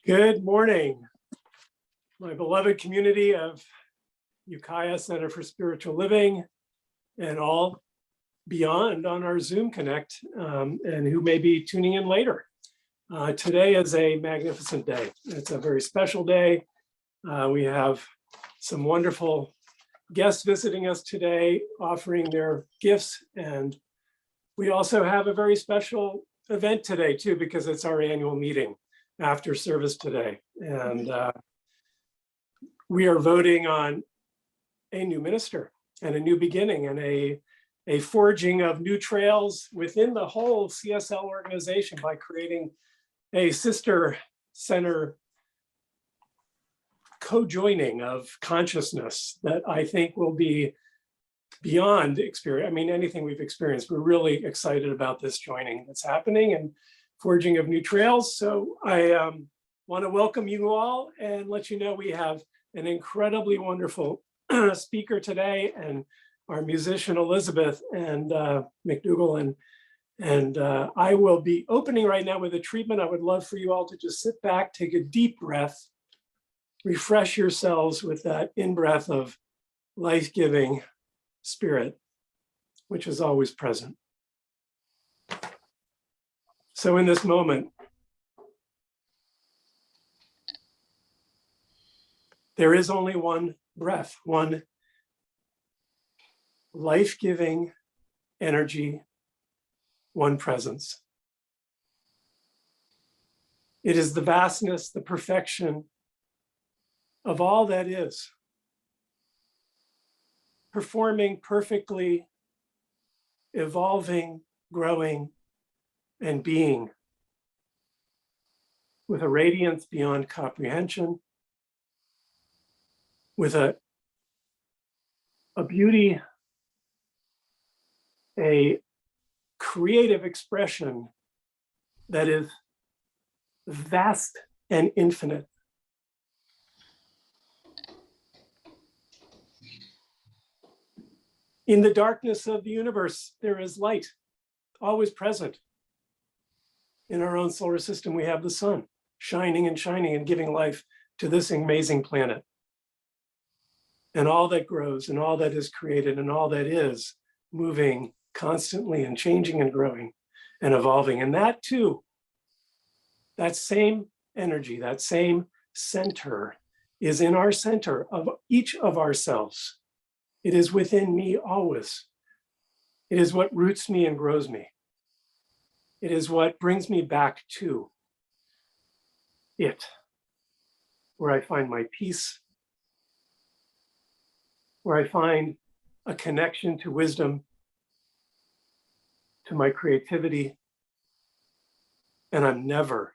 Good morning, my beloved community of Ukiah Center for Spiritual Living and all beyond on our Zoom Connect and who may be tuning in later. Today is a magnificent day. It's a very special day. We have some wonderful guests visiting us today, offering their gifts. And we also have a very special event today too, because it's our annual meeting after service today. And we are voting on a new minister and a new beginning and a forging of new trails within the whole CSL organization by creating a sister center co-joining of consciousness that I think will be beyond experience. I mean, anything we've experienced. We're really excited about this joining that's happening and forging of new trails. So I want to welcome you all and let you know we have an incredibly wonderful speaker today, and our musician Elizabeth and MacDougall, and I will be opening right now with a treatment. I would love for you all to just sit back, take a deep breath, refresh yourselves with that in-breath of life-giving spirit, which is always present. So in this moment, there is only one breath, one life-giving energy, one presence. It is the vastness, the perfection of all that is, performing perfectly, evolving, growing, and being with a radiance beyond comprehension, with a beauty, a creative expression that is vast and infinite. In the darkness of the universe, there is light, always present. In our own solar system, we have the sun shining and giving life to this amazing planet. And all that grows and all that is created and all that is moving constantly and changing and growing and evolving. And that too, that same energy, that same center is in our center of each of ourselves. It is within me always. It is what roots me and grows me. It is what brings me back to it, where I find my peace, where I find a connection to wisdom, to my creativity, and I'm never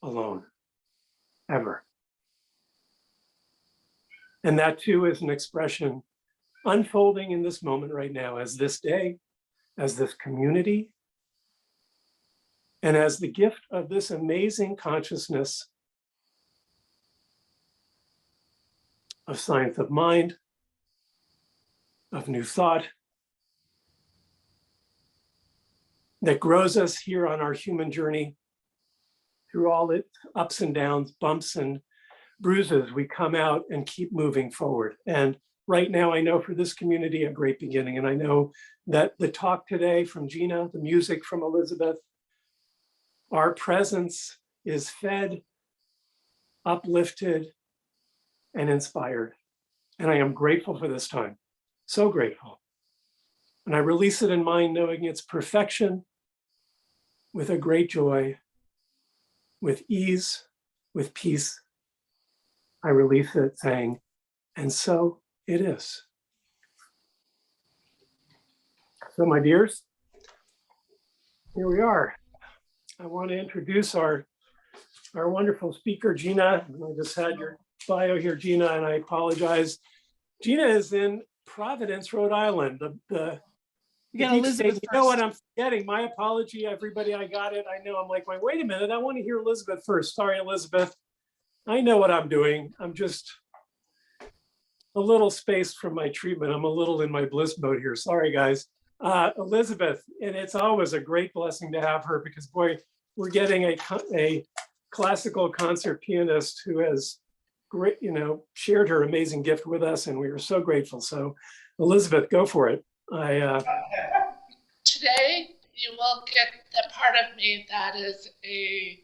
alone, ever. And that too is an expression unfolding in this moment right now as this day, as this community, and as the gift of this amazing consciousness of science of mind, of new thought, that grows us here on our human journey through all its ups and downs, bumps and bruises. We come out and keep moving forward. And right now, I know for this community, a great beginning. And I know that the talk today from Gina, the music from Elizabeth, our presence is fed, uplifted, and inspired. And I am grateful for this time, so grateful. And I release it in mind, knowing its perfection, with a great joy, with ease, with peace. I release it saying, and so it is. So my dears, here we are. I want to introduce our wonderful speaker, Gina. I just had your bio here, Gina, and I apologize. Gina is in Providence, Rhode Island. You know what I'm forgetting? My apology, everybody. I got it. I know. I'm like, wait a minute. I want to hear Elizabeth first. Sorry, Elizabeth. I know what I'm doing. I'm just a little spaced from my treatment. I'm a little in my bliss mode here. Sorry, guys. Elizabeth, and it's always a great blessing to have her because, boy, we're getting a classical concert pianist who has great, shared her amazing gift with us, and we are so grateful. So Elizabeth, go for it. Today, you will get the part of me that is a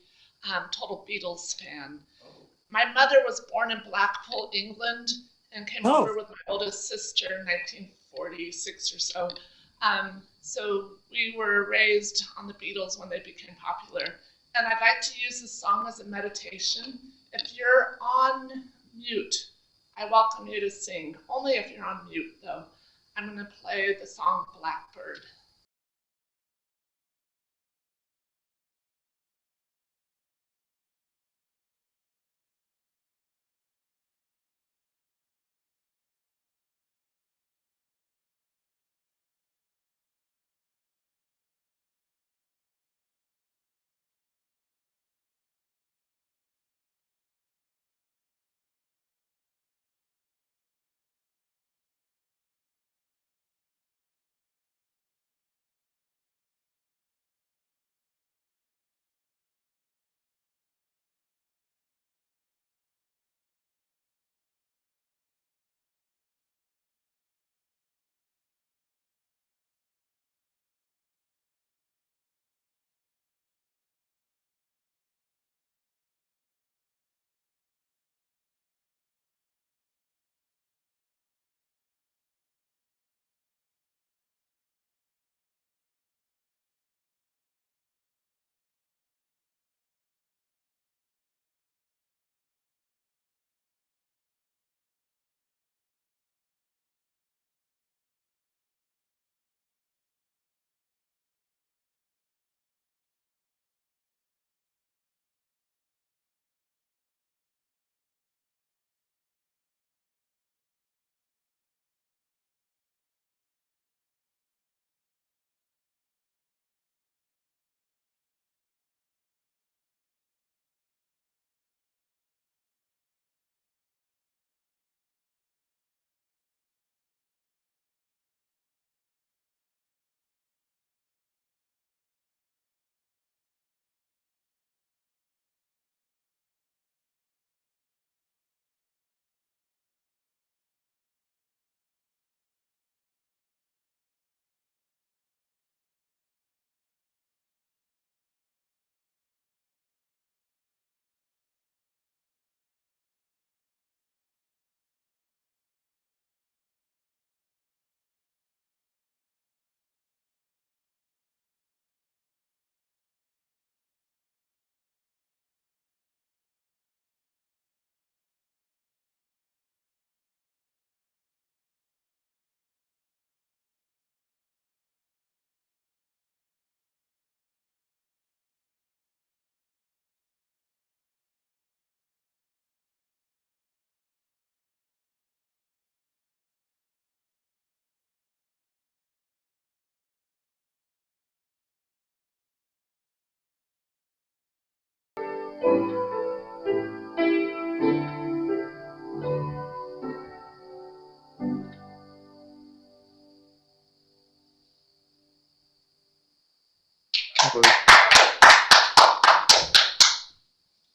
total Beatles fan. My mother was born in Blackpool, England, and came over with my oldest sister in 1946 or so. So we were raised on the Beatles when they became popular. And I'd like to use this song as a meditation. If you're on mute, I welcome you to sing. Only if you're on mute, though. I'm going to play the song Blackbird.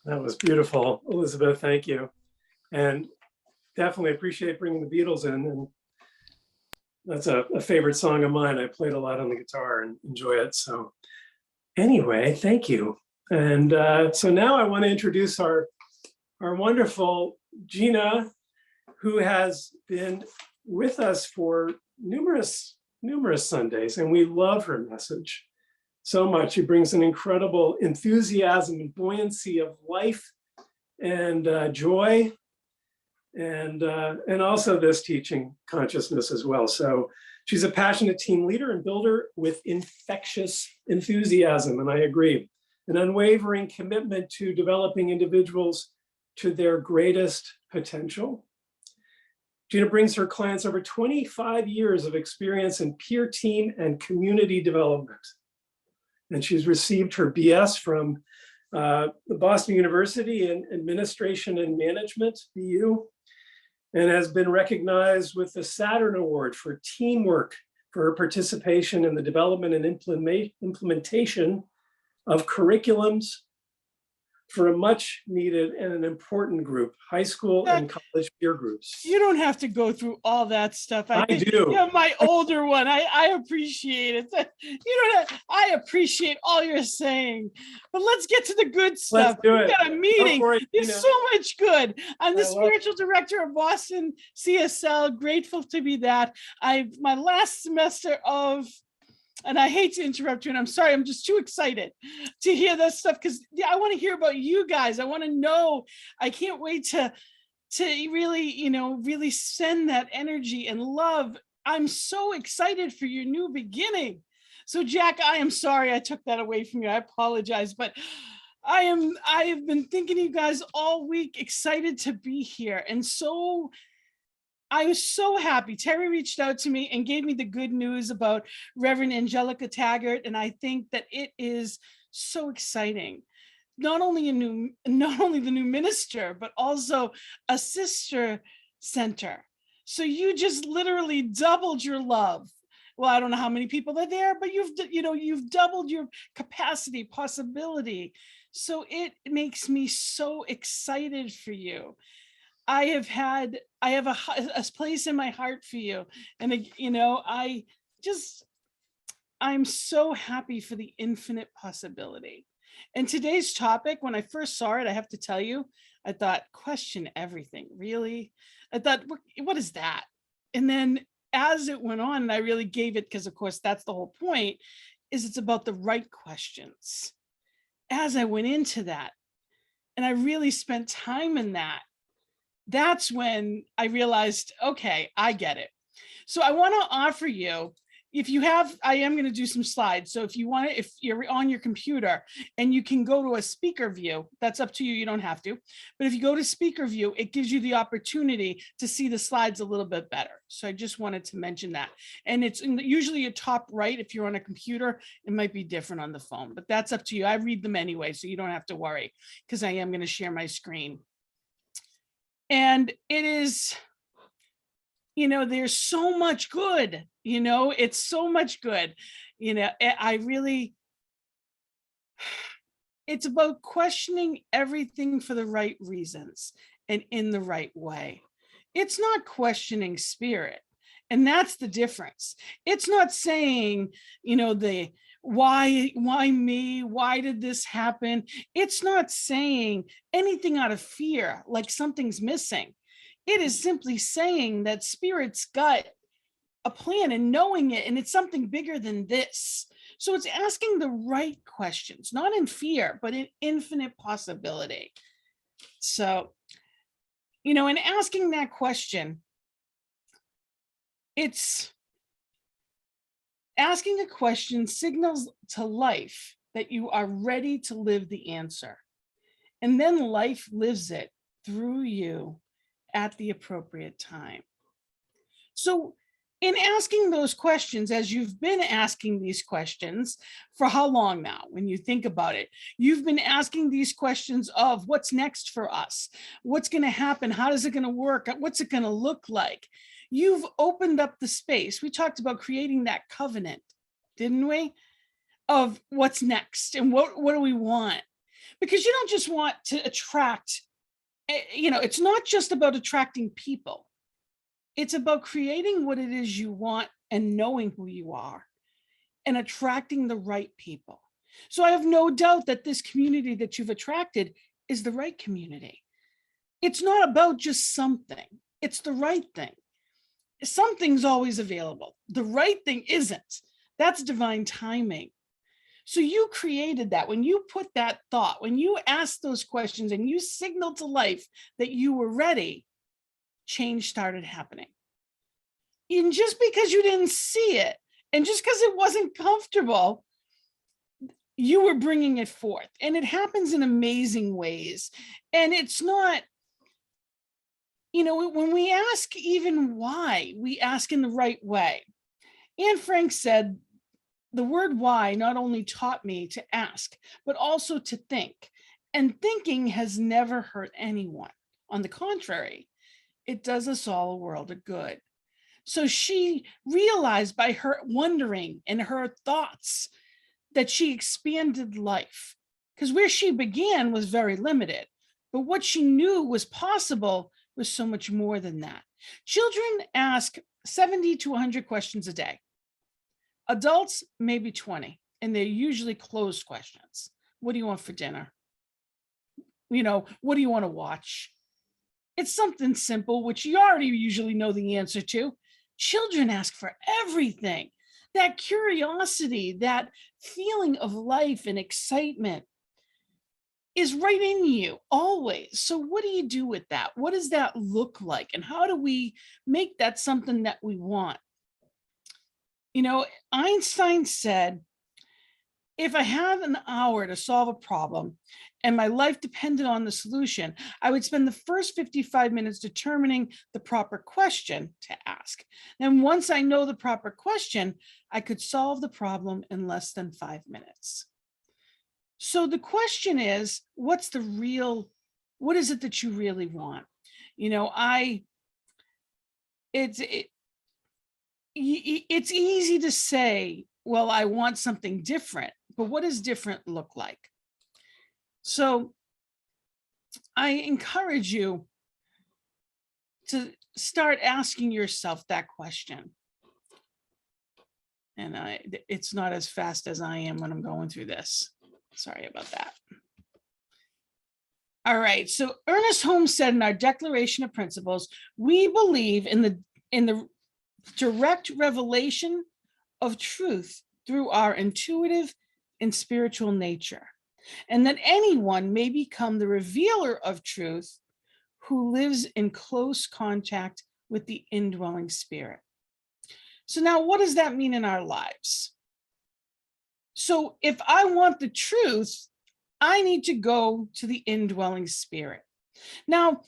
That was beautiful, Elizabeth. Thank you. And definitely appreciate bringing the Beatles in. And that's a favorite song of mine. I played a lot on the guitar and enjoy it. So anyway, thank you. And so now I want to introduce our wonderful Gina, who has been with us for numerous Sundays, and we love her message so much. She brings an incredible enthusiasm and buoyancy of life and joy, and also this teaching consciousness as well. So she's a passionate team leader and builder with infectious enthusiasm, and I agree. An unwavering commitment to developing individuals to their greatest potential. Gina brings her clients over 25 years of experience in peer team and community development. And she's received her BS from the Boston University in Administration and Management, BU, and has been recognized with the Saturn Award for teamwork for her participation in the development and implementation of curriculums for a much needed and an important group, high school and college peer groups. You don't have to go through all that stuff. I do. Yeah, my older one. I appreciate it. I appreciate all you're saying. But let's get to the good stuff. Let's do it. We got a meeting. There's Gina. so much good. I'm the spiritual director of Boston CSL. Grateful to be that. My last semester of, and I hate to interrupt you, and I'm sorry, I'm just too excited to hear this stuff because I want to hear about you guys. I want to know. I can't wait to really, really send that energy and love. I'm so excited for your new beginning. So Jack, I am sorry I took that away from you. I apologize, but I have been thinking of you guys all week, excited to be here. And so I was so happy. Terry reached out to me and gave me the good news about Reverend Angelica Taggart. And I think that it is so exciting. Not only the new minister, but also a sister center. So you just literally doubled your love. Well, I don't know how many people are there, but you've doubled your capacity, possibility. So it makes me so excited for you. I have a place in my heart for you. And, I'm so happy for the infinite possibility. And today's topic, when I first saw it, I have to tell you, I thought, question everything, really? I thought, what is that? And then as it went on, and I really gave it, because of course, that's the whole point, is it's about the right questions. As I went into that, and I really spent time in that, that's when I realized, okay, I get it. So I want to offer you, I am going to do some slides. So if you're on your computer and you can go to a speaker view, that's up to you. You don't have to. But if you go to speaker view, it gives you the opportunity to see the slides a little bit better. So I just wanted to mention that. And it's usually a top right. If you're on a computer, it might be different on the phone, but that's up to you. I read them anyway, so you don't have to worry, because I am going to share my screen. And it is, there's so much good, it's so much good. It's about questioning everything for the right reasons and in the right way. It's not questioning spirit. And that's the difference. It's not saying, why me? Why did this happen? It's not saying anything out of fear, like something's missing. It is simply saying that spirit's got a plan and knowing it, and it's something bigger than this. So it's asking the right questions, not in fear, but in infinite possibility. So, in asking that question, it's asking a question signals to life that you are ready to live the answer. And then life lives it through you at the appropriate time. So in asking those questions, as you've been asking these questions for how long now, when you think about it, you've been asking these questions of what's next for us? What's going to happen? How is it going to work? What's it going to look like? You've opened up the space. We talked about creating that covenant, didn't we? Of what's next and what do we want? Because you don't just want to attract, it's not just about attracting people. It's about creating what it is you want and knowing who you are and attracting the right people. So I have no doubt that this community that you've attracted is the right community. It's not about just something. It's the right thing. Something's always available. The right thing isn't. That's divine timing. So you created that. When you put that thought, when you asked those questions and you signaled to life that you were ready, change started happening. And just because you didn't see it, and just because it wasn't comfortable, you were bringing it forth. And it happens in amazing ways. And it's not, when we ask even why, we ask in the right way. Anne Frank said, the word why not only taught me to ask, but also to think. And thinking has never hurt anyone. On the contrary, it does us all a world of good. So she realized by her wondering and her thoughts that she expanded life, because where she began was very limited, but what she knew was possible was so much more than that. Children ask 70 to 100 questions a day. Adults, maybe 20, and they're usually closed questions. What do you want for dinner? What do you want to watch? It's something simple, which you already usually know the answer to. Children ask for everything. That curiosity, that feeling of life and excitement is right in you always. So what do you do with that? What does that look like? And how do we make that something that we want? Einstein said, if I had an hour to solve a problem and my life depended on the solution, I would spend the first 55 minutes determining the proper question to ask. Then once I know the proper question, I could solve the problem in less than 5 minutes. So the question is, what is it that you really want? It's easy to say, well, I want something different, but what does different look like? So I encourage you to start asking yourself that question. And it's not as fast as I am when I'm going through this. Sorry about that. All right. So Ernest Holmes said in our Declaration of Principles, we believe in the direct revelation of truth through our intuitive and spiritual nature, and that anyone may become the revealer of truth who lives in close contact with the indwelling spirit. So now, what does that mean in our lives? So if I want the truth, I need to go to the indwelling spirit. Now,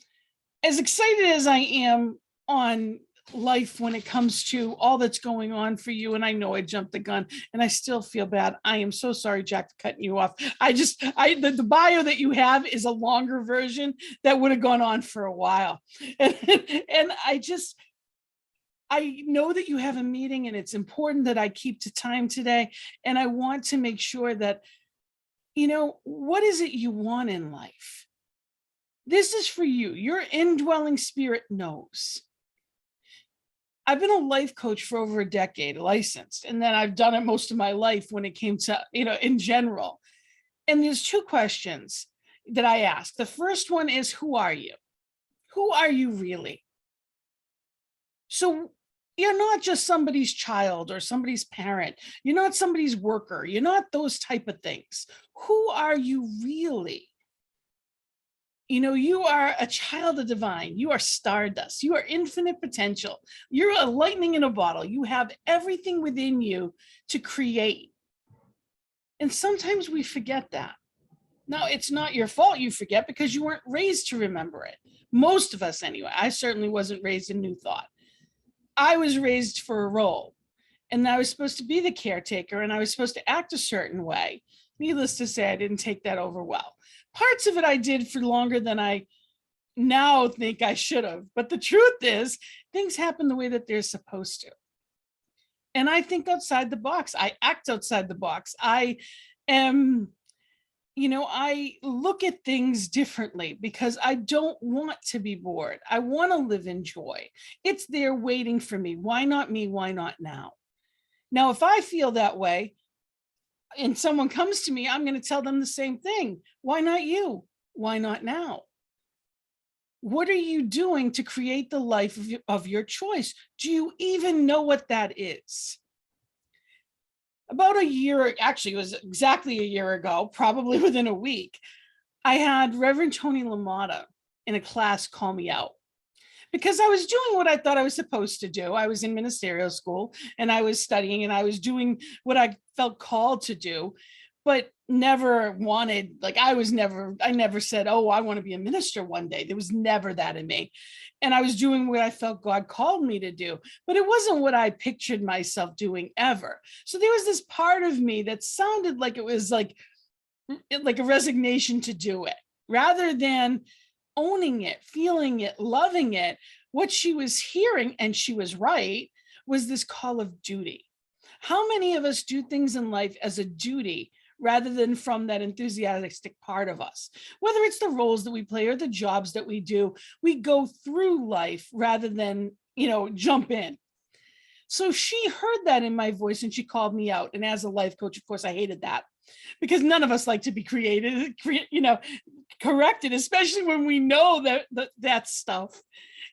as excited as I am on life when it comes to all that's going on for you, and I know I jumped the gun and I still feel bad. I am so sorry, Jack, for cutting you off. The bio that you have is a longer version that would have gone on for a while. And I know that you have a meeting and it's important that I keep to time today. And I want to make sure that, what is it you want in life? This is for you. Your indwelling spirit knows. I've been a life coach for over a decade, licensed, and then I've done it most of my life when it came to, in general. And there's two questions that I ask. The first one is, who are you? Who are you really? So you're not just somebody's child or somebody's parent. You're not somebody's worker. You're not those type of things. Who are you really? You are a child of divine. You are stardust. You are infinite potential. You're a lightning in a bottle. You have everything within you to create. And sometimes we forget that. Now, it's not your fault you forget, because you weren't raised to remember it. Most of us, anyway. I certainly wasn't raised in New Thought. I was raised for a role, and I was supposed to be the caretaker, and I was supposed to act a certain way. Needless to say, I didn't take that over well. Parts of it I did for longer than I now think I should have. But the truth is, things happen the way that they're supposed to. And I think outside the box. I act outside the box. I look at things differently because I don't want to be bored. I want to live in joy. It's there waiting for me. Why not me? Why not now? Now, if I feel that way, and someone comes to me, I'm going to tell them the same thing. Why not you? Why not now? What are you doing to create the life of your choice? Do you even know what that is? About a year, actually, it was exactly a year ago, probably within a week, I had Reverend Tony LaMotta in a class call me out, because I was doing what I thought I was supposed to do. I was in ministerial school and I was studying and I was doing what I felt called to do, but never wanted, I never said, oh, I want to be a minister one day. There was never that in me. And I was doing what I felt God called me to do, but it wasn't what I pictured myself doing ever. So there was this part of me that sounded like it was like a resignation to do it, rather than owning it, feeling it, loving it. What she was hearing, and she was right, was this call of duty. How many of us do things in life as a duty rather than from that enthusiastic part of us? Whether it's the roles that we play or the jobs that we do, we go through life rather than, jump in. So she heard that in my voice and she called me out. And as a life coach, of course, I hated that because none of us like to be corrected, especially when we know that stuff.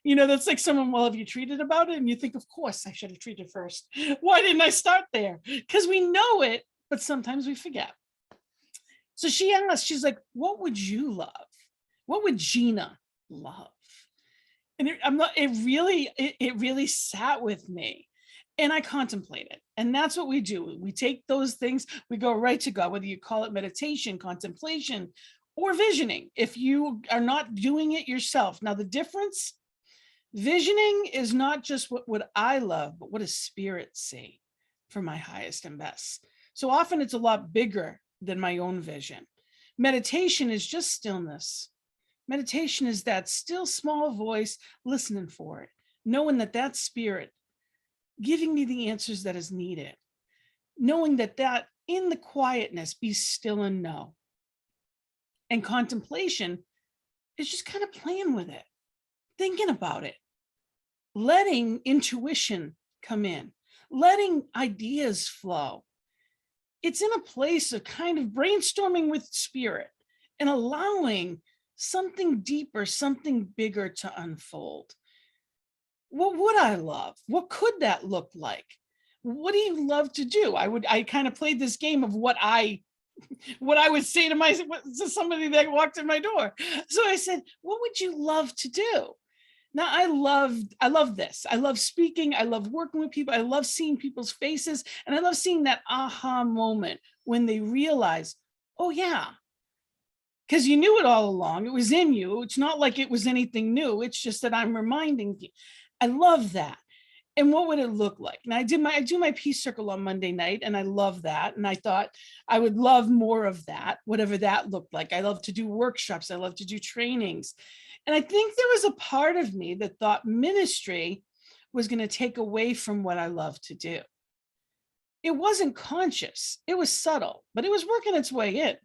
That's like someone, well, have you treated about it? And you think, of course, I should have treated first. Why didn't I start there? Because we know it, but sometimes we forget. So she asked, she's like, what would you love? What would Gina love? And it really sat with me. And I contemplated. And that's what we do. We take those things, we go right to God, whether you call it meditation, contemplation, or visioning, if you are not doing it yourself. Now, the difference, visioning is not just what would I love, but what does spirit see for my highest and best? So often it's a lot bigger than my own vision. Meditation is just stillness. Meditation is that still small voice listening for it, knowing that spirit giving me the answers that is needed, knowing that in the quietness, be still and know. And contemplation is just kind of playing with it, thinking about it, letting intuition come in, letting ideas flow. It's in a place of kind of brainstorming with spirit and allowing something deeper, something bigger to unfold. What would I love? What could that look like? What do you love to do? I kind of played this game of what I would say to somebody that walked in my door. So I said, what would you love to do? Now I love this. I love speaking. I love working with people. I love seeing people's faces. And I love seeing that aha moment when they realize, oh yeah, because you knew it all along. It was in you. It's not like it was anything new. It's just that I'm reminding you. I love that. And what would it look like? And I do my peace circle on Monday night, and I love that. And I thought I would love more of that, whatever that looked like. I love to do workshops. I love to do trainings. And I think there was a part of me that thought ministry was going to take away from what I love to do. It wasn't conscious. It was subtle, but it was working its way in.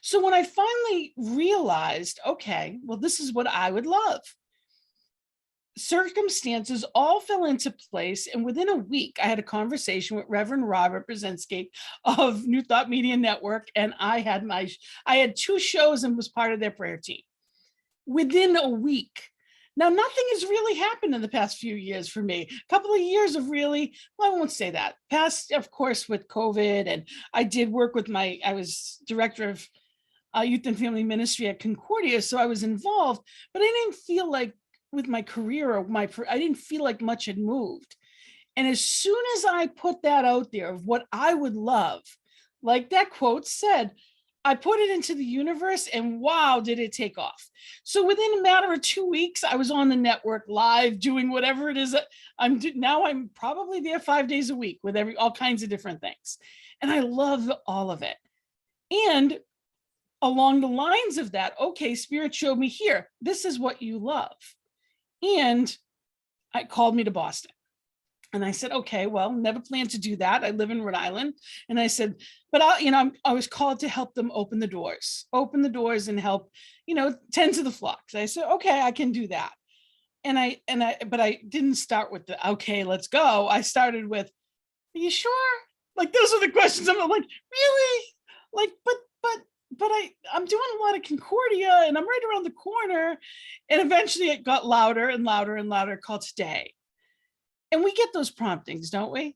So when I finally realized, okay, well, this is what I would love. Circumstances all fell into place. And within a week, I had a conversation with Reverend Robert Brzezinski of New Thought Media Network. And I had 2 shows and was part of their prayer team within a week. Now, nothing has really happened in the past few years for me. A couple of years of really, well, I won't say that. Past, of course, with COVID. And I did work with I was director of youth and family ministry at Concordia. So I was involved, but I didn't feel like with my career I didn't feel like much had moved. And as soon as I put that out there of what I would love, like that quote said, I put it into the universe and wow, did it take off. So within a matter of 2 weeks, I was on the network live doing whatever it is that I'm doing. Now I'm probably there 5 days a week with all kinds of different things. And I love all of it. And along the lines of that, okay, Spirit showed me here, this is what you love. And it called me to Boston. And I said, okay, well, never planned to do that. I live in Rhode Island. And I said, but I was called to help them open the doors and help, tend to the flocks. I said, okay, I can do that. But I didn't start with the, okay, let's go. I started with, are you sure? Like, those are the questions. I'm like, really? Like, but I'm doing a lot of Concordia and I'm right around the corner. And eventually it got louder and louder and louder, called today. And we get those promptings, don't we?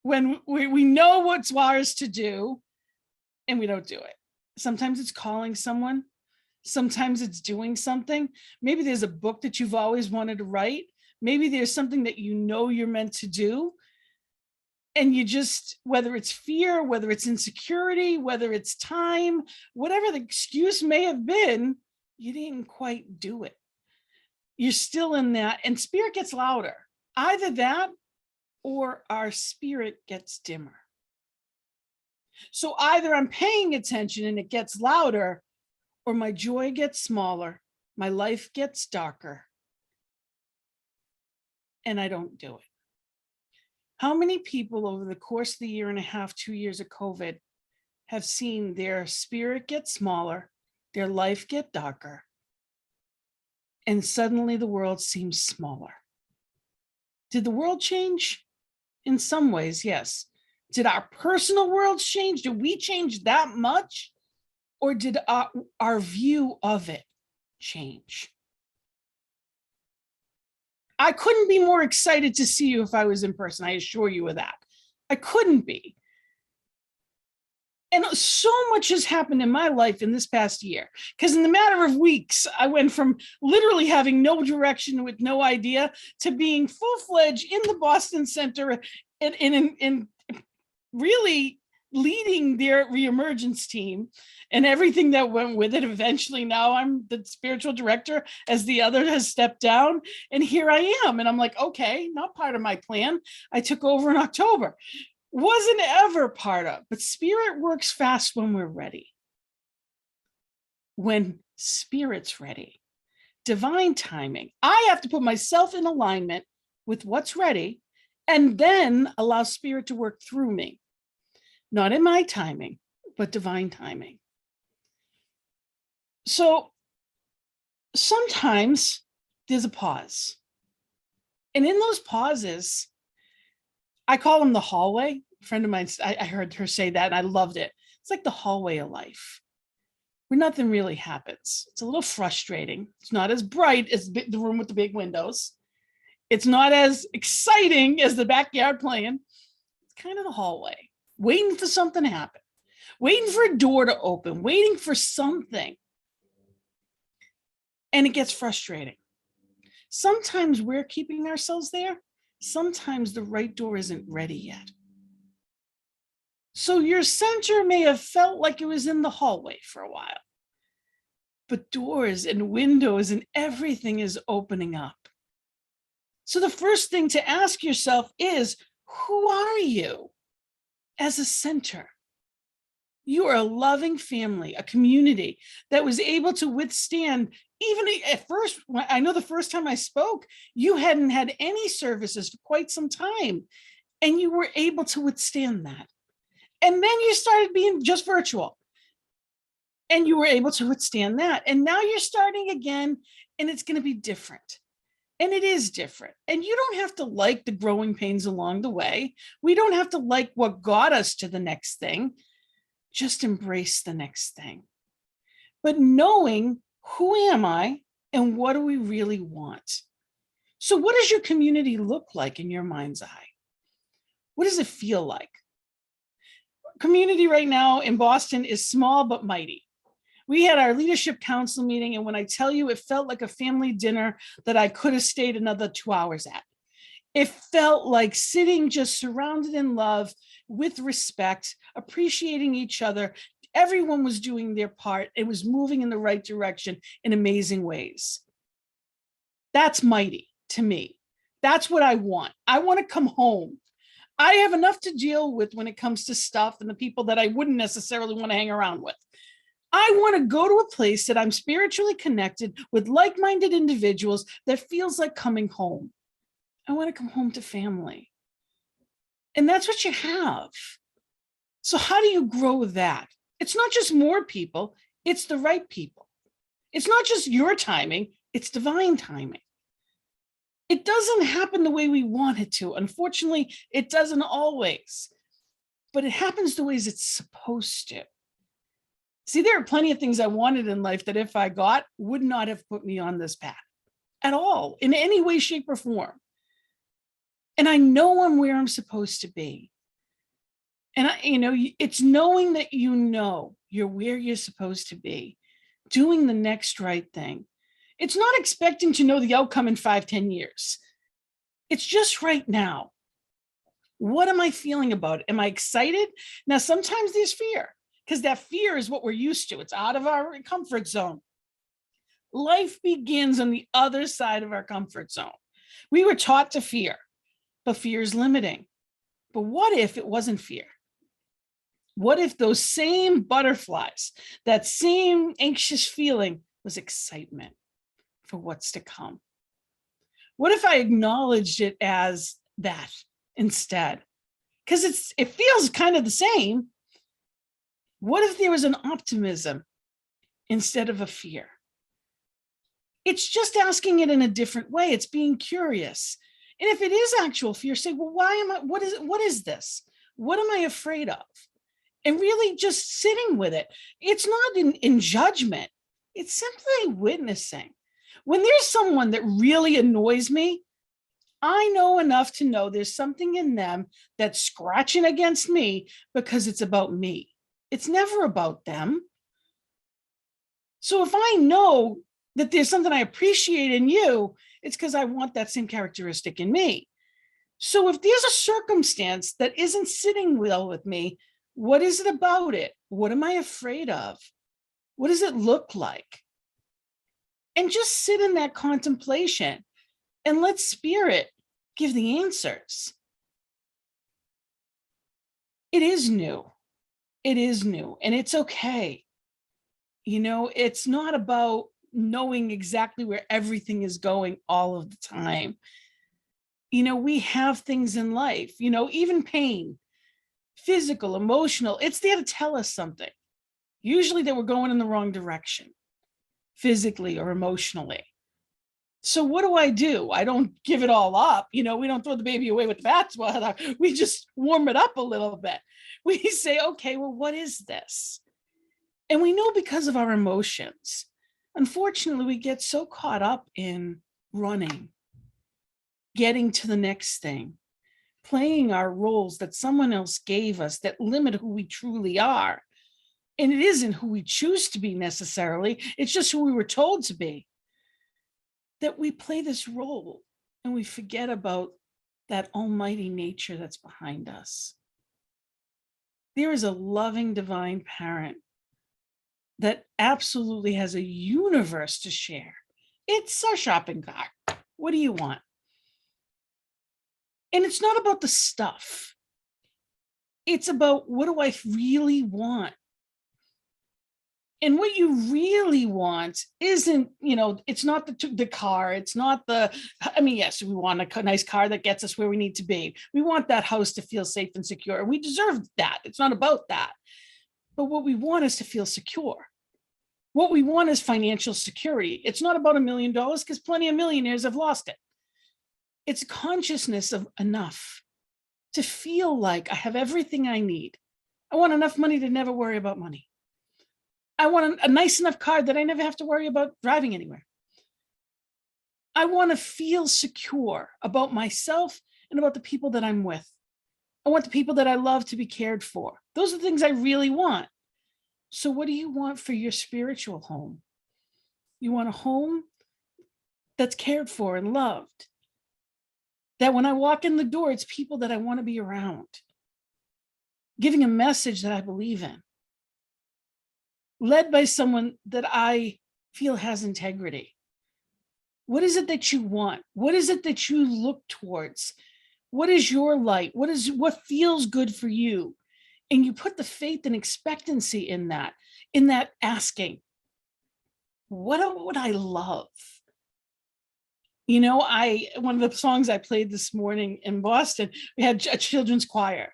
When we know what's ours to do and we don't do it. Sometimes it's calling someone. Sometimes it's doing something. Maybe there's a book that you've always wanted to write. Maybe there's something that you're meant to do. And you just, whether it's fear, whether it's insecurity, whether it's time, whatever the excuse may have been, you didn't quite do it. You're still in that, and spirit gets louder. Either that or our spirit gets dimmer. So either I'm paying attention and it gets louder, or my joy gets smaller, my life gets darker, and I don't do it. How many people over the course of the year and a half, 2 years of COVID have seen their spirit get smaller, their life get darker, and suddenly the world seems smaller? Did the world change? In some ways, yes. Did our personal worlds change? Did we change that much? Or did our view of it change? I couldn't be more excited to see you if I was in person. I assure you of that. I couldn't be. And so much has happened in my life in this past year, because in the matter of weeks, I went from literally having no direction with no idea to being full-fledged in the Boston Center and really leading their reemergence team and everything that went with it. Eventually now I'm the spiritual director as the other has stepped down, and here I am. And I'm like, okay, not part of my plan. I took over in October. Wasn't ever part of, but spirit works fast when we're ready. When spirit's ready, divine timing. I have to put myself in alignment with what's ready and then allow spirit to work through me. Not in my timing, but divine timing. So sometimes there's a pause. And in those pauses, I call them the hallway. A friend of mine, I heard her say that and I loved it. It's like the hallway of life, where nothing really happens. It's a little frustrating. It's not as bright as the room with the big windows. It's not as exciting as the backyard playing. It's kind of the hallway, waiting for something to happen, waiting for a door to open, waiting for something. And it gets frustrating. Sometimes we're keeping ourselves there. Sometimes the right door isn't ready yet. So your center may have felt like it was in the hallway for a while, but doors and windows and everything is opening up. So the first thing to ask yourself is, who are you as a center? You are a loving family, a community that was able to withstand. Even at first, I know the first time I spoke, you hadn't had any services for quite some time, and you were able to withstand that. And then you started being just virtual, and you were able to withstand that. And now you're starting again, and it's going to be different. And it is different. And you don't have to like the growing pains along the way. We don't have to like what got us to the next thing. Just embrace the next thing. But knowing, who am I and what do we really want? So what does your community look like in your mind's eye? What does it feel like? Community right now in Boston is small but mighty. We had our leadership council meeting, and when I tell you, it felt like a family dinner that I could have stayed another 2 hours at. It felt like sitting just surrounded in love, with respect, appreciating each other. Everyone was doing their part. It was moving in the right direction in amazing ways. That's mighty to me. That's what I want. I want to come home. I have enough to deal with when it comes to stuff and the people that I wouldn't necessarily want to hang around with. I want to go to a place that I'm spiritually connected with like-minded individuals that feels like coming home. I want to come home to family. And that's what you have. So how do you grow that? It's not just more people, it's the right people. It's not just your timing, it's divine timing. It doesn't happen the way we want it to. Unfortunately, it doesn't always, but it happens the ways it's supposed to. See, there are plenty of things I wanted in life that if I got, would not have put me on this path at all, in any way, shape, or form. And I know I'm where I'm supposed to be. And it's knowing that you're where you're supposed to be, doing the next right thing. It's not expecting to know the outcome in 5-10 years. It's just right now. What am I feeling about it? Am I excited? Now, sometimes there's fear, because that fear is what we're used to. It's out of our comfort zone. Life begins on the other side of our comfort zone. We were taught to fear, but fear is limiting. But what if it wasn't fear? What if those same butterflies, that same anxious feeling was excitement for what's to come? What if I acknowledged it as that instead? Because it feels kind of the same. What if there was an optimism instead of a fear? It's just asking it in a different way. It's being curious. And if it is actual fear, say, well, what is this? What am I afraid of? And really just sitting with it. It's not in judgment. It's simply witnessing. When there's someone that really annoys me, I know enough to know there's something in them that's scratching against me because it's about me. It's never about them. So if I know that there's something I appreciate in you, it's because I want that same characteristic in me. So if there's a circumstance that isn't sitting well with me, what is it about it? What am I afraid of? What does it look like? And just sit in that contemplation and let spirit give the answers. It is new. It is new, and it's okay. It's not about knowing exactly where everything is going all of the time. We have things in life, even pain, physical, emotional, it's there to tell us something. Usually that we're going in the wrong direction, physically or emotionally. So what do? I don't give it all up. We don't throw the baby away with the bathwater. We just warm it up a little bit. We say, okay, well, what is this? And we know because of our emotions. Unfortunately, we get so caught up in running, getting to the next thing, playing our roles that someone else gave us that limit who we truly are. And it isn't who we choose to be necessarily. It's just who we were told to be. That we play this role and we forget about that almighty nature that's behind us. There is a loving divine parent that absolutely has a universe to share. It's a shopping cart. What do you want? And it's not about the stuff. It's about, what do I really want? And what you really want isn't, it's not the car. It's not yes, we want a nice car that gets us where we need to be. We want that house to feel safe and secure. We deserve that. It's not about that. But what we want is to feel secure. What we want is financial security. It's not about $1 million because plenty of millionaires have lost it. It's consciousness of enough to feel like I have everything I need. I want enough money to never worry about money. I want a nice enough car that I never have to worry about driving anywhere. I want to feel secure about myself and about the people that I'm with. I want the people that I love to be cared for. Those are the things I really want. So what do you want for your spiritual home? You want a home that's cared for and loved. That when I walk in the door, it's people that I want to be around. Giving a message that I believe in. Led by someone that I feel has integrity. What is it that you want? What is it that you look towards? What is your light? What feels good for you? And you put the faith and expectancy in that asking, what would I love? One of the songs I played this morning in Boston, we had a children's choir.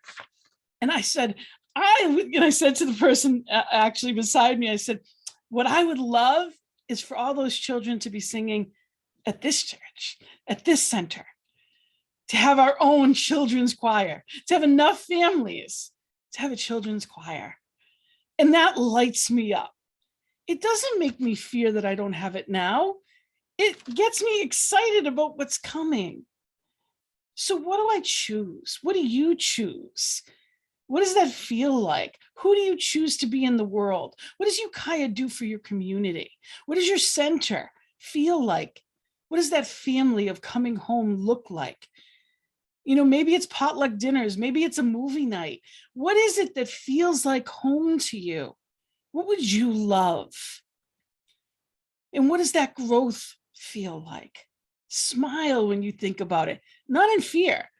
And I said, I said to the person actually beside me, I said, what I would love is for all those children to be singing at this church, at this center, to have our own children's choir, to have enough families to have a children's choir. And that lights me up. It doesn't make me fear that I don't have it now. It gets me excited about what's coming. So what do I choose? What do you choose? What does that feel like? Who do you choose to be in the world? What does Ukiah do for your community? What does your center feel like? What does that family of coming home look like? Maybe it's potluck dinners. Maybe it's a movie night. What is it that feels like home to you? What would you love? And what does that growth feel like? Smile when you think about it, not in fear.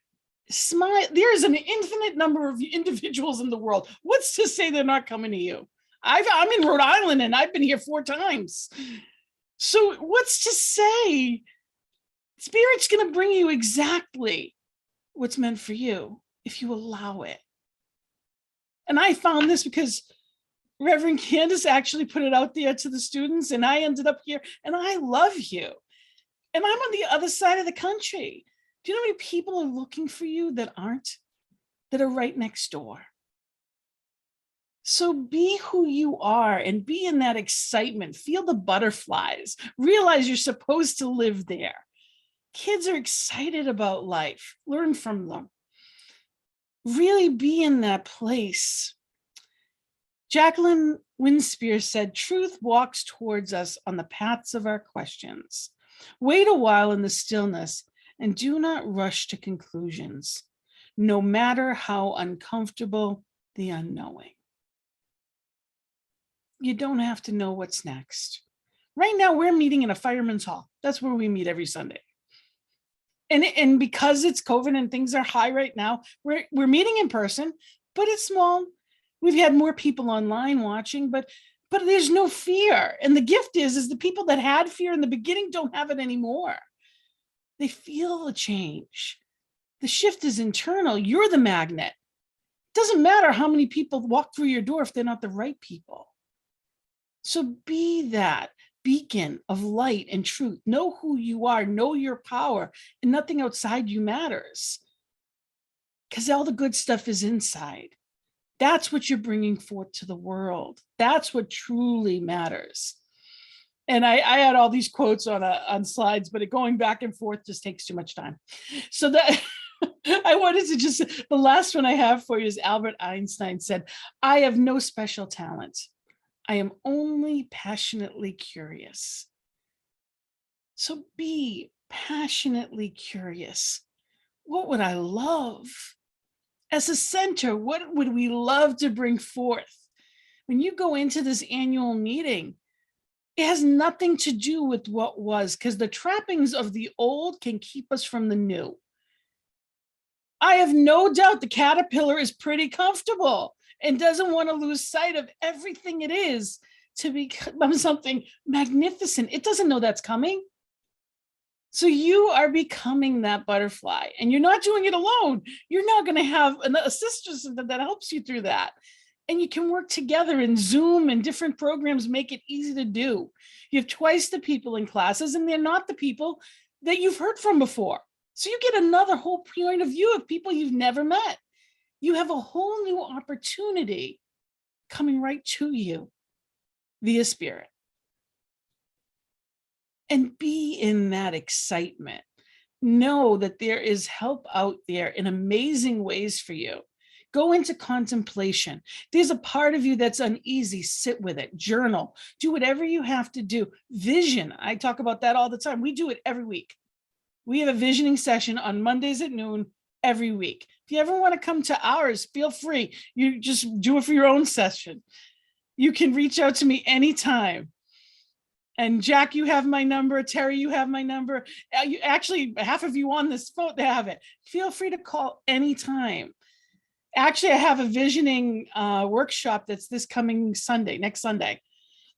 Smile. There is an infinite number of individuals in the world. What's to say they're not coming to you? I'm in Rhode Island and I've been here 4 times. So what's to say? Spirit's going to bring you exactly what's meant for you if you allow it. And I found this because Reverend Candace actually put it out there to the students, and I ended up here, and I love you. And I'm on the other side of the country. Do you know how many people are looking for you that aren't, that are right next door? So be who you are and be in that excitement. Feel the butterflies. Realize you're supposed to live there. Kids are excited about life. Learn from them. Really be in that place. Jacqueline Winspear said, truth walks towards us on the paths of our questions. Wait a while in the stillness and do not rush to conclusions, no matter how uncomfortable the unknowing. You don't have to know what's next. Right now, we're meeting in a fireman's hall. That's where we meet every Sunday. And because it's COVID and things are high right now, we're meeting in person, but it's small. We've had more people online watching, but there's no fear. And the gift is the people that had fear in the beginning don't have it anymore. They feel the change. The shift is internal. You're the magnet. It doesn't matter how many people walk through your door if they're not the right people. So be that beacon of light and truth. Know who you are, know your power, and nothing outside you matters. Because all the good stuff is inside. That's what you're bringing forth to the world. That's what truly matters. And I had all these quotes on slides, but going back and forth just takes too much time. So that I wanted to just, the last one I have for you is Albert Einstein said, I have no special talent. I am only passionately curious. So be passionately curious. What would I love? As a center, what would we love to bring forth? When you go into this annual meeting, it has nothing to do with what was, because the trappings of the old can keep us from the new. I have no doubt the caterpillar is pretty comfortable and doesn't want to lose sight of everything it is to become something magnificent. It doesn't know that's coming. So you are becoming that butterfly, and you're not doing it alone. You're now going to have a sister that helps you through that. And you can work together, in Zoom and different programs make it easy to do. You have twice the people in classes, and they're not the people that you've heard from before. So you get another whole point of view of people you've never met. You have a whole new opportunity coming right to you via spirit. And be in that excitement. Know that there is help out there in amazing ways for you. Go into contemplation. There's a part of you that's uneasy. Sit with it. Journal. Do whatever you have to do. Vision. I talk about that all the time. We do it every week. We have a visioning session on Mondays at noon every week. If you ever want to come to ours, feel free. You just do it for your own session. You can reach out to me anytime. And Jack, you have my number. Terry, you have my number. Actually, half of you on this phone, they have it. Feel free to call anytime. Actually, I have a visioning workshop that's this coming Sunday, next Sunday.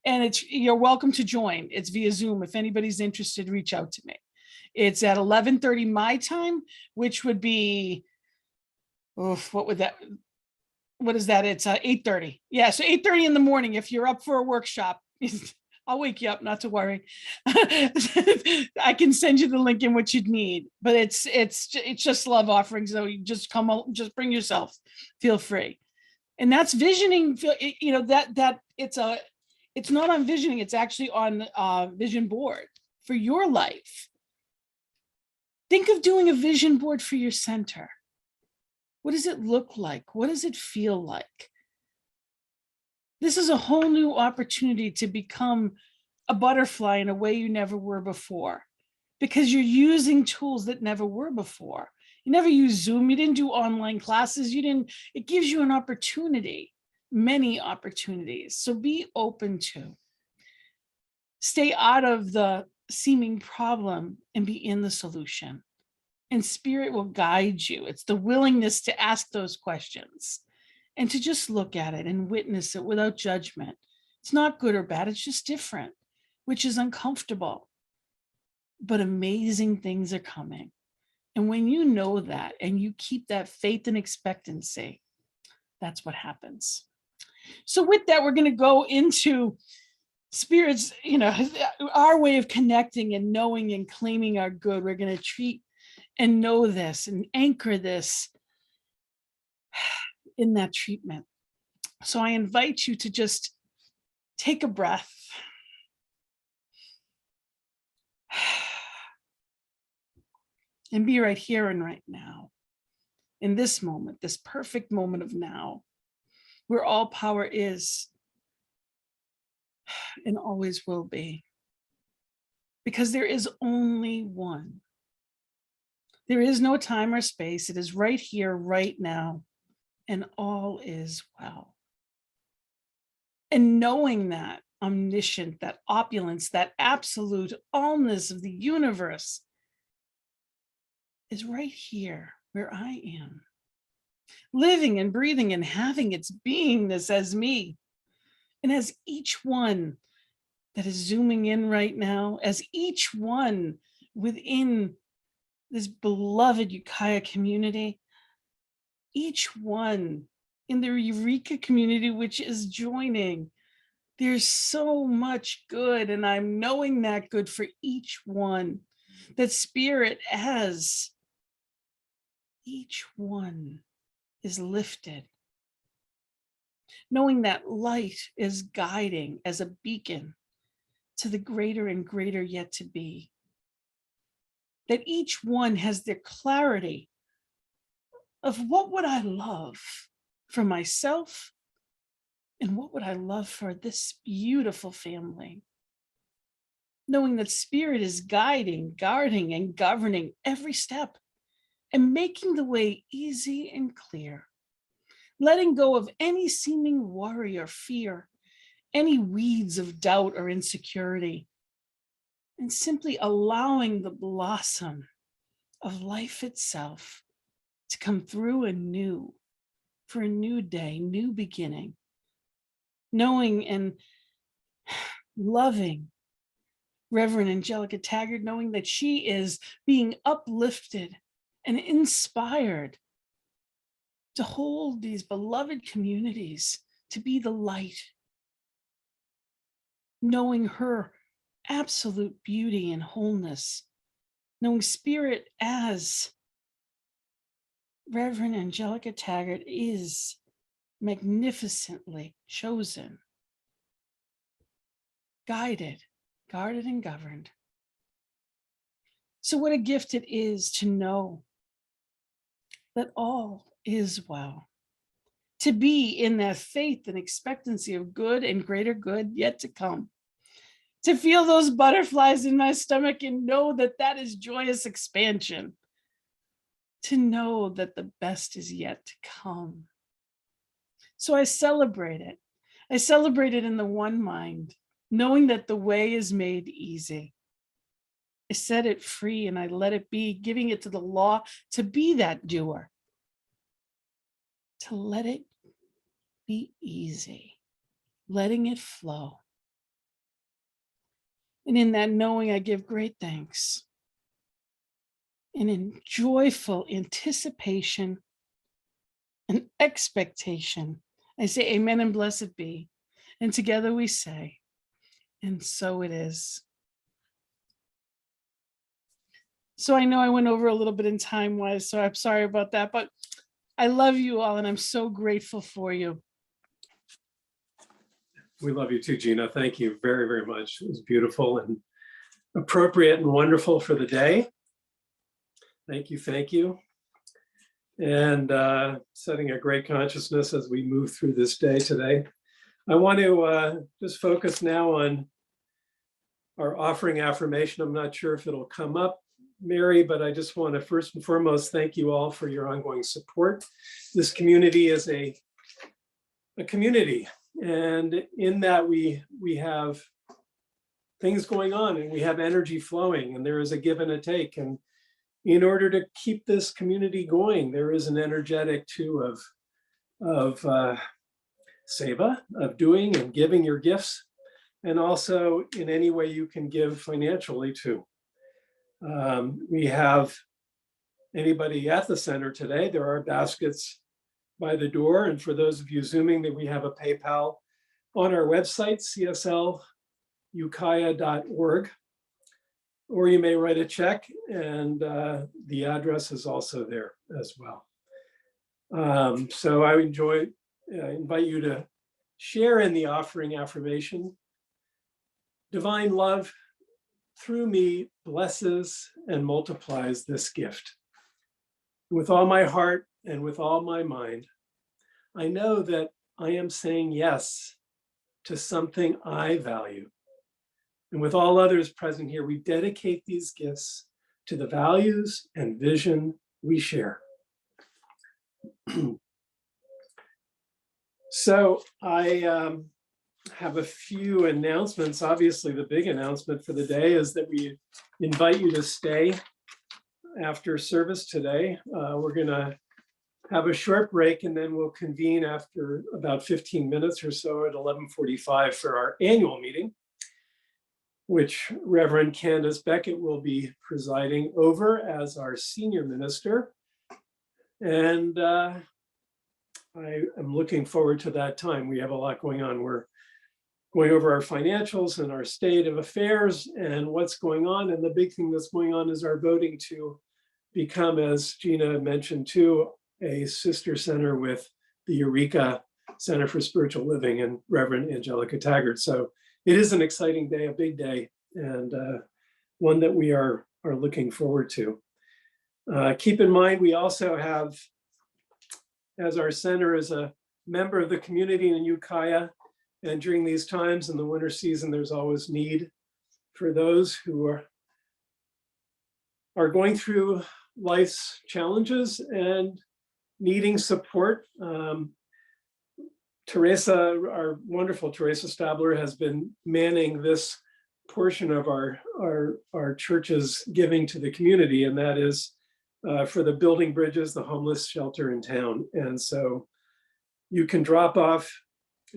And you're welcome to join. It's via Zoom. If anybody's interested, reach out to me. It's at 11:30 my time, which would be, what is that? It's 8:30. Yeah, so 8:30 in the morning. If you're up for a workshop, I'll wake you up, not to worry. I can send you the link in what you'd need, but it's just love offering. So you just just bring yourself, feel free. And that's visioning, you know, that it's not on visioning, it's actually on vision board for your life. Think of doing a vision board for your center. What does it look like? What does it feel like? This is a whole new opportunity to become a butterfly in a way you never were before, because you're using tools that never were before. You never used Zoom. You didn't do online classes. It gives you an opportunity, many opportunities. So be open to. Stay out of the seeming problem and be in the solution. And spirit will guide you. It's the willingness to ask those questions and to just look at it and witness it without judgment. It's not good or bad, it's just different, which is uncomfortable. But amazing things are coming. And when you know that and you keep that faith and expectancy, that's what happens. So with that, we're going to go into Spirit's, our way of connecting and knowing and claiming our good. We're going to treat and know this and anchor this in that treatment. So I invite you to just take a breath. And be right here and right now, in this moment, this perfect moment of now, where all power is and always will be. Because there is only one. There is no time or space. It is right here, right now, and all is well. And knowing that omniscient, that opulence, that absolute allness of the universe is right here where I am, living and breathing and having its beingness as me. And as each one that is zooming in right now, as each one within this beloved Ukiah community, each one in the Eureka community, which is joining, there's so much good. And I'm knowing that good for each one, that Spirit as each one is lifted, knowing that light is guiding as a beacon to the greater and greater yet to be, that each one has their clarity of what would I love for myself and what would I love for this beautiful family, knowing that Spirit is guiding, guarding, and governing every step and making the way easy and clear, letting go of any seeming worry or fear, any weeds of doubt or insecurity, and simply allowing the blossom of life itself to come through anew for a new day, new beginning, knowing and loving Reverend Angelica Taggart, knowing that she is being uplifted and inspired to hold these beloved communities to be the light, knowing her absolute beauty and wholeness, knowing Spirit as Reverend Angelica Taggart is magnificently chosen, guided, guarded, and governed. So what a gift it is to know that all is well, to be in that faith and expectancy of good and greater good yet to come, to feel those butterflies in my stomach and know that that is joyous expansion, to know that the best is yet to come. So I celebrate it. I celebrate it in the one mind, knowing that the way is made easy. I set it free and I let it be, giving it to the law to be that doer, to let it be easy, letting it flow. And in that knowing, I give great thanks. And in joyful anticipation and expectation, I say amen and blessed be. And together we say, and so it is. So I know I went over a little bit in time-wise, so I'm sorry about that, but I love you all and I'm so grateful for you. We love you too, Gina. Thank you very, very much. It was beautiful and appropriate and wonderful for the day. Thank you, thank you. And setting a great consciousness as we move through this day today. I want to just focus now on our offering affirmation. I'm not sure if it'll come up, Mary, but I just want to first and foremost thank you all for your ongoing support. This community is a community, and in that we have things going on and we have energy flowing and there is a give and a take. And in order to keep this community going, there is an energetic too of seva, of doing and giving your gifts, and also in any way you can give financially too. We have anybody at the center today, there are baskets by the door. And for those of you Zooming, that we have a PayPal on our website, cslucaya.org, or you may write a check, and the address is also there as well. So I invite you to share in the offering affirmation. Divine love through me blesses and multiplies this gift. With all my heart and with all my mind, I know that I am saying yes to something I value. And with all others present here, we dedicate these gifts to the values and vision we share. So I have a few announcements. Obviously, the big announcement for the day is that we invite you to stay after service today. We're going to have a short break, and then we'll convene after about 15 minutes or so at 11:45 for our annual meeting, which Reverend Candace Beckett will be presiding over as our senior minister. And I am looking forward to that time. We have a lot going on. We're going over our financials and our state of affairs and what's going on. And the big thing that's going on is our voting to become, as Gina mentioned too, a sister center with the Eureka Center for Spiritual Living and Reverend Angelica Taggart. So it is an exciting day, a big day, and one that we are looking forward to. Keep in mind, we also have, as our center is a member of the community in Ukiah, and during these times in the winter season, there's always need for those who are going through life's challenges and needing support. Teresa, our wonderful Teresa Stabler, has been manning this portion of our church's giving to the community, and that is for the Building Bridges, the homeless shelter in town. And so you can drop off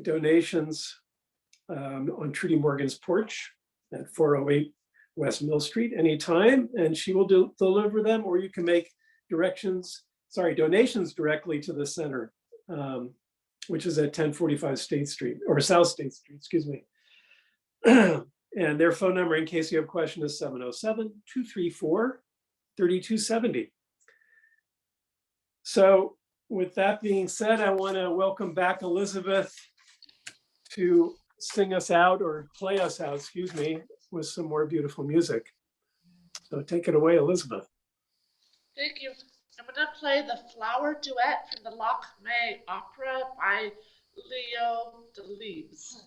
donations on Trudy Morgan's porch at 408 West Mill Street anytime, and she will deliver them, or you can make donations directly to the center, which is at 1045 State Street, or South State Street, excuse me. And their phone number, in case you have a question, is 707-234-3270. So with that being said, I want to welcome back Elizabeth to sing us out, or play us out, excuse me, with some more beautiful music. So take it away, Elizabeth. Thank you. I'm going to play the Flower Duet from the Loch May opera by Léo Delibes.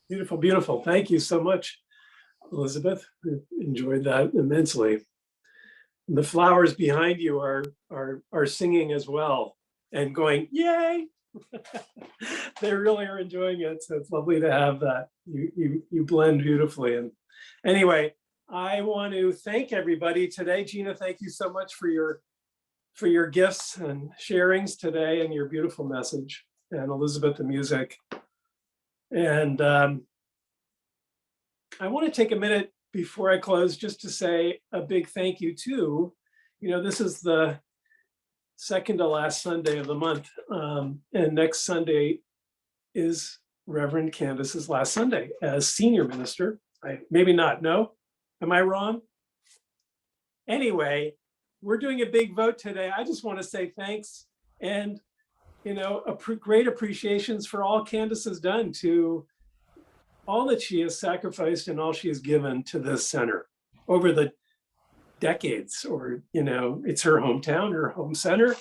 Beautiful, beautiful. Thank you so much, Elizabeth. I enjoyed that immensely. And the flowers behind you are singing as well and going, yay! They really are enjoying it. So it's lovely to have that. You blend beautifully. And anyway, I want to thank everybody today. Gina, thank you so much for your gifts and sharings today and your beautiful message. And Elizabeth, the music. And I want to take a minute before I close just to say a big thank you to, this is the second to last Sunday of the month. And next Sunday is Reverend Candace's last Sunday as senior minister. Maybe not, no? Am I wrong? Anyway, we're doing a big vote today. I just want to say thanks and, great appreciations for all Candace has done, to all that she has sacrificed and all she has given to this center over the decades, or, it's her hometown, her home center.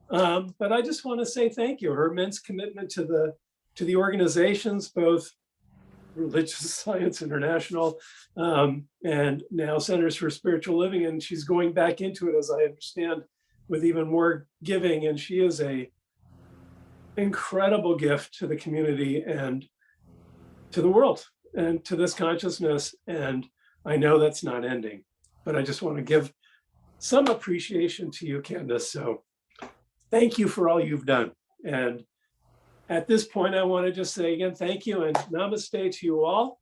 But I just want to say thank you. Her immense commitment to the organizations, both Religious Science International and now Centers for Spiritual Living. And she's going back into it, as I understand, with even more giving. And she is a incredible gift to the community and to the world and to this consciousness. And I know that's not ending, but I just want to give some appreciation to you, Candace. So thank you for all you've done. And at this point, I want to just say again, thank you and namaste to you all.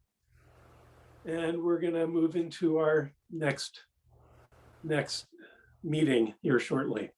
And we're going to move into our next meeting here shortly.